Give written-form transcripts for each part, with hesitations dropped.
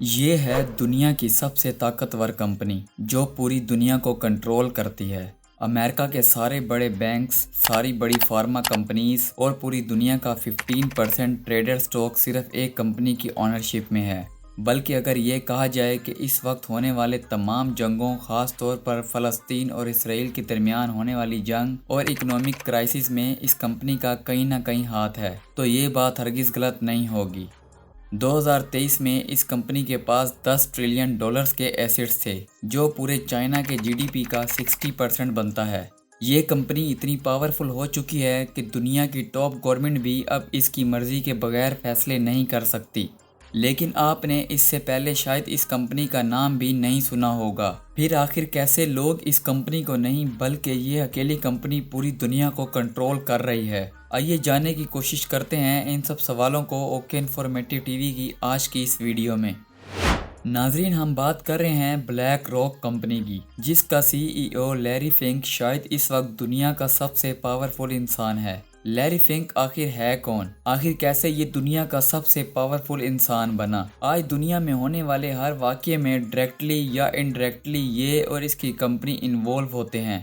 یہ ہے دنیا کی سب سے طاقتور کمپنی جو پوری دنیا کو کنٹرول کرتی ہے۔ امریکہ کے سارے بڑے بینکس، ساری بڑی فارما کمپنیز اور پوری دنیا کا 15% ٹریڈر سٹاک صرف ایک کمپنی کی اونرشپ میں ہے۔ بلکہ اگر یہ کہا جائے کہ اس وقت ہونے والے تمام جنگوں، خاص طور پر فلسطین اور اسرائیل کے درمیان ہونے والی جنگ اور اکنامک کرائسس میں اس کمپنی کا کہیں نہ کہیں ہاتھ ہے، تو یہ بات ہرگز غلط نہیں ہوگی۔ 2023 میں اس کمپنی کے پاس $10 ٹریلین کے ایسٹس تھے، جو پورے چائنا کے جی ڈی پی کا 60% بنتا ہے۔ یہ کمپنی اتنی پاورفل ہو چکی ہے کہ دنیا کی ٹاپ گورنمنٹ بھی اب اس کی مرضی کے بغیر فیصلے نہیں کر سکتی۔ لیکن آپ نے اس سے پہلے شاید اس کمپنی کا نام بھی نہیں سنا ہوگا۔ پھر آخر کیسے لوگ اس کمپنی کو نہیں بلکہ یہ اکیلی کمپنی پوری دنیا کو کنٹرول کر رہی ہے؟ آئیے جاننے کی کوشش کرتے ہیں ان سب سوالوں کو اوکے انفارمیٹیو ٹی وی کی آج کی اس ویڈیو میں۔ ناظرین، ہم بات کر رہے ہیں بلیک راک کمپنی کی، جس کا سی ای او لیری فنک شاید اس وقت دنیا کا سب سے پاورفل انسان ہے۔ لیری فنک آخر ہے کون؟ آخر کیسے یہ دنیا کا سب سے پاورفل انسان بنا؟ آج دنیا میں ہونے والے ہر واقعے میں ڈائریکٹلی یا انڈائریکٹلی یہ اور اس کی کمپنی انوالو ہوتے ہیں۔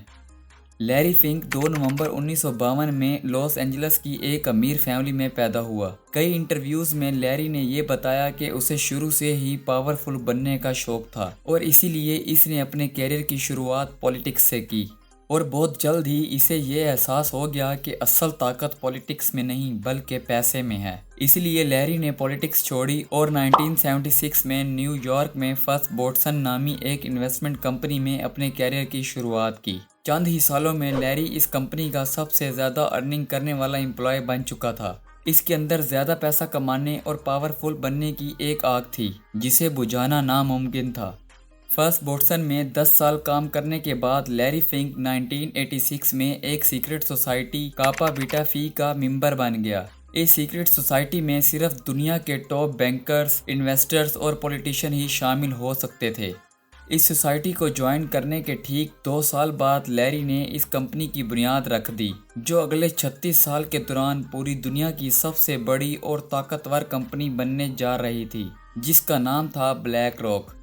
لیری فنک 2 نومبر 1952 میں لاس اینجلس کی ایک امیر فیملی میں پیدا ہوا۔ کئی انٹرویوز میں لیری نے یہ بتایا کہ اسے شروع سے ہی پاورفل بننے کا شوق تھا اور اسی لیے اس نے اپنے کیریئر کی شروعات پولیٹکس سے کی، اور بہت جلد ہی اسے یہ احساس ہو گیا کہ اصل طاقت پولیٹکس میں نہیں بلکہ پیسے میں ہے۔ اس لیے لیری نے پولیٹکس چھوڑی اور 1976 میں نیو یارک میں فرسٹ بوٹسن نامی ایک انویسٹمنٹ کمپنی میں اپنے کیریئر کی شروعات کی۔ چند ہی سالوں میں لیری اس کمپنی کا سب سے زیادہ ارننگ کرنے والا امپلائی بن چکا تھا۔ اس کے اندر زیادہ پیسہ کمانے اور پاورفل بننے کی ایک آگ تھی جسے بجھانا ناممکن تھا۔ فرسٹ بوٹسن میں 10 سال کام کرنے کے بعد لیری فنک 1986 میں ایک سیکرٹ سوسائٹی کاپا بیٹا فی کا ممبر بن گیا۔ اس سیکرٹ سوسائٹی میں صرف دنیا کے ٹاپ بینکرز، انویسٹرز اور پولیٹیشین ہی شامل ہو سکتے تھے۔ اس سوسائٹی کو جوائن کرنے کے ٹھیک 2 سال بعد لیری نے اس کمپنی کی بنیاد رکھ دی، جو اگلے 36 سال کے دوران پوری دنیا کی سب سے بڑی اور طاقتور کمپنی بننے جا رہی تھی، جس کا نام تھا بلیک راک۔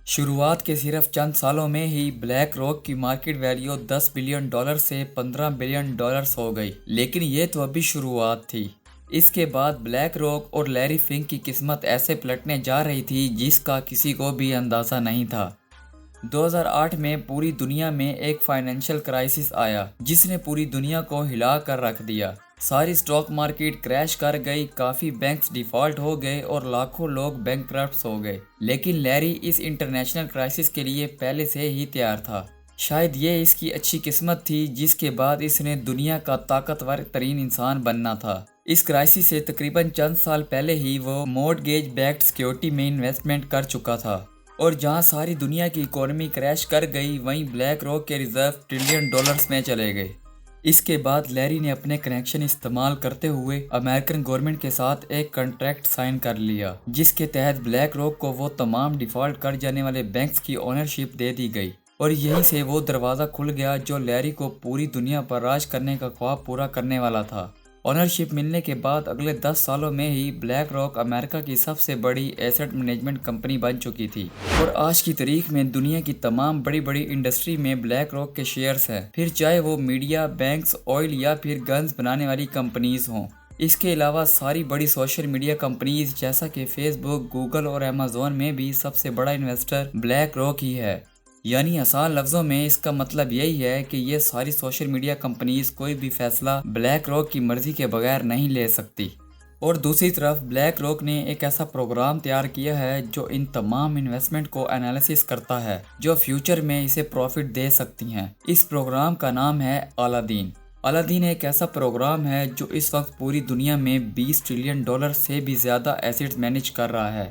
شروعات کے صرف چند سالوں میں ہی بلیک راک کی مارکیٹ ویلیو $10 بلین سے $15 بلین ہو گئی، لیکن یہ تو ابھی شروعات تھی۔ اس کے بعد بلیک راک اور لیری فنک کی قسمت ایسے پلٹنے جا رہی تھی جس کا کسی کو بھی اندازہ نہیں تھا۔ 2008 میں پوری دنیا میں ایک فائنینشیل کرائسس آیا جس نے پوری دنیا کو ہلا کر رکھ دیا۔ ساری سٹاک مارکیٹ کریش کر گئی، کافی بینکس ڈیفالٹ ہو گئے اور لاکھوں لوگ بینکرپٹس ہو گئے، لیکن لیری اس انٹرنیشنل کرائسس کے لیے پہلے سے ہی تیار تھا۔ شاید یہ اس کی اچھی قسمت تھی جس کے بعد اس نے دنیا کا طاقتور ترین انسان بننا تھا۔ اس کرائسس سے تقریباً چند سال پہلے ہی وہ مورٹگیج بیکڈ سیکیورٹی میں انویسٹمنٹ کر چکا تھا، اور جہاں ساری دنیا کی اکانومی کریش کر گئی وہیں بلیک راک کے ریزرو ٹریلین ڈالرز میں چلے گئے۔ اس کے بعد لیری نے اپنے کنیکشن استعمال کرتے ہوئے امریکن گورنمنٹ کے ساتھ ایک کنٹریکٹ سائن کر لیا، جس کے تحت بلیک راک کو وہ تمام ڈیفالٹ کر جانے والے بینکس کی اونرشپ دے دی گئی، اور یہیں سے وہ دروازہ کھل گیا جو لیری کو پوری دنیا پر راج کرنے کا خواب پورا کرنے والا تھا۔ اونرشپ ملنے کے بعد اگلے 10 سالوں میں ہی بلیک راک امریکہ کی سب سے بڑی ایسٹ مینجمنٹ کمپنی بن چکی تھی، اور آج کی تاریخ میں دنیا کی تمام بڑی بڑی انڈسٹری میں بلیک راک کے شیئرز ہیں، پھر چاہے وہ میڈیا، بینکس، آئل یا پھر گنز بنانے والی کمپنیز ہوں۔ اس کے علاوہ ساری بڑی سوشل میڈیا کمپنیز جیسا کہ فیس بک، گوگل اور ایمیزون میں بھی سب سے بڑا انویسٹر بلیک راک ہی ہے۔ یعنی آسان لفظوں میں اس کا مطلب یہی ہے کہ یہ ساری سوشل میڈیا کمپنیز کوئی بھی فیصلہ بلیک راک کی مرضی کے بغیر نہیں لے سکتی۔ اور دوسری طرف بلیک راک نے ایک ایسا پروگرام تیار کیا ہے جو ان تمام انویسٹمنٹ کو انالیسس کرتا ہے جو فیوچر میں اسے پروفٹ دے سکتی ہیں۔ اس پروگرام کا نام ہے الادین۔ الادین ایک ایسا پروگرام ہے جو اس وقت پوری دنیا میں $20 ٹریلین سے بھی زیادہ ایسٹس مینیج کر رہا ہے۔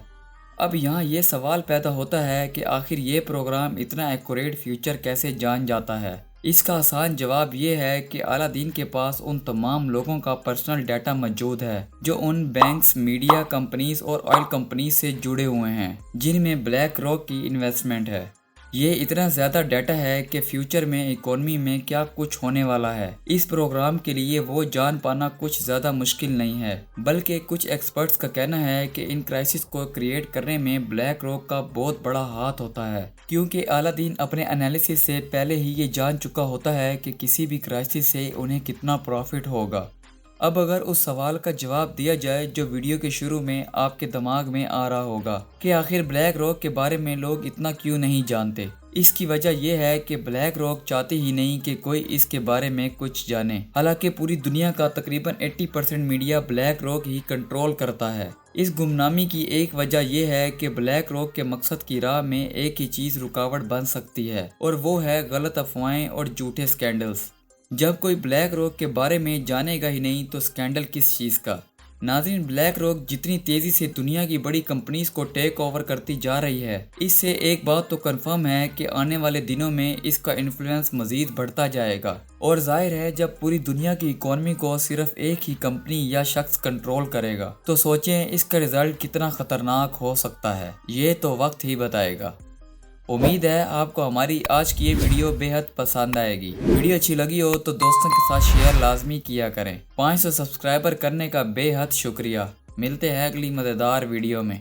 اب یہاں یہ سوال پیدا ہوتا ہے کہ آخر یہ پروگرام اتنا ایکوریٹ فیوچر کیسے جان جاتا ہے؟ اس کا آسان جواب یہ ہے کہ الادین کے پاس ان تمام لوگوں کا پرسنل ڈیٹا موجود ہے جو ان بینکس، میڈیا کمپنیز اور آئل کمپنیز سے جڑے ہوئے ہیں جن میں بلیک راک کی انویسٹمنٹ ہے۔ یہ اتنا زیادہ ڈیٹا ہے کہ فیوچر میں اکانومی میں کیا کچھ ہونے والا ہے، اس پروگرام کے لیے وہ جان پانا کچھ زیادہ مشکل نہیں ہے، بلکہ کچھ ایکسپرٹس کا کہنا ہے کہ ان کرائسس کو کریٹ کرنے میں بلیک راک کا بہت بڑا ہاتھ ہوتا ہے، کیونکہ اعلیٰ دین اپنے انالیسس سے پہلے ہی یہ جان چکا ہوتا ہے کہ کسی بھی کرائسس سے انہیں کتنا پروفٹ ہوگا۔ اب اگر اس سوال کا جواب دیا جائے جو ویڈیو کے شروع میں آپ کے دماغ میں آ رہا ہوگا کہ آخر بلیک راک کے بارے میں لوگ اتنا کیوں نہیں جانتے، اس کی وجہ یہ ہے کہ بلیک راک چاہتے ہی نہیں کہ کوئی اس کے بارے میں کچھ جانے، حالانکہ پوری دنیا کا تقریباً 80% میڈیا بلیک راک ہی کنٹرول کرتا ہے۔ اس گمنامی کی ایک وجہ یہ ہے کہ بلیک راک کے مقصد کی راہ میں ایک ہی چیز رکاوٹ بن سکتی ہے، اور وہ ہے غلط افواہیں اور جھوٹے سکینڈلز۔ جب کوئی بلیک راک کے بارے میں جانے گا ہی نہیں تو سکینڈل کس چیز کا؟ ناظرین، بلیک راک جتنی تیزی سے دنیا کی بڑی کمپنیز کو ٹیک اوور کرتی جا رہی ہے، اس سے ایک بات تو کنفرم ہے کہ آنے والے دنوں میں اس کا انفلوئنس مزید بڑھتا جائے گا، اور ظاہر ہے جب پوری دنیا کی اکانومی کو صرف ایک ہی کمپنی یا شخص کنٹرول کرے گا تو سوچیں اس کا رزلٹ کتنا خطرناک ہو سکتا ہے، یہ تو وقت ہی بتائے گا۔ امید ہے آپ کو ہماری آج کی یہ ویڈیو بے حد پسند آئے گی۔ ویڈیو اچھی لگی ہو تو دوستوں کے ساتھ شیئر لازمی کیا کریں۔ 500 سبسکرائبر کرنے کا بے حد شکریہ۔ ملتے ہیں اگلی مزیدار ویڈیو میں۔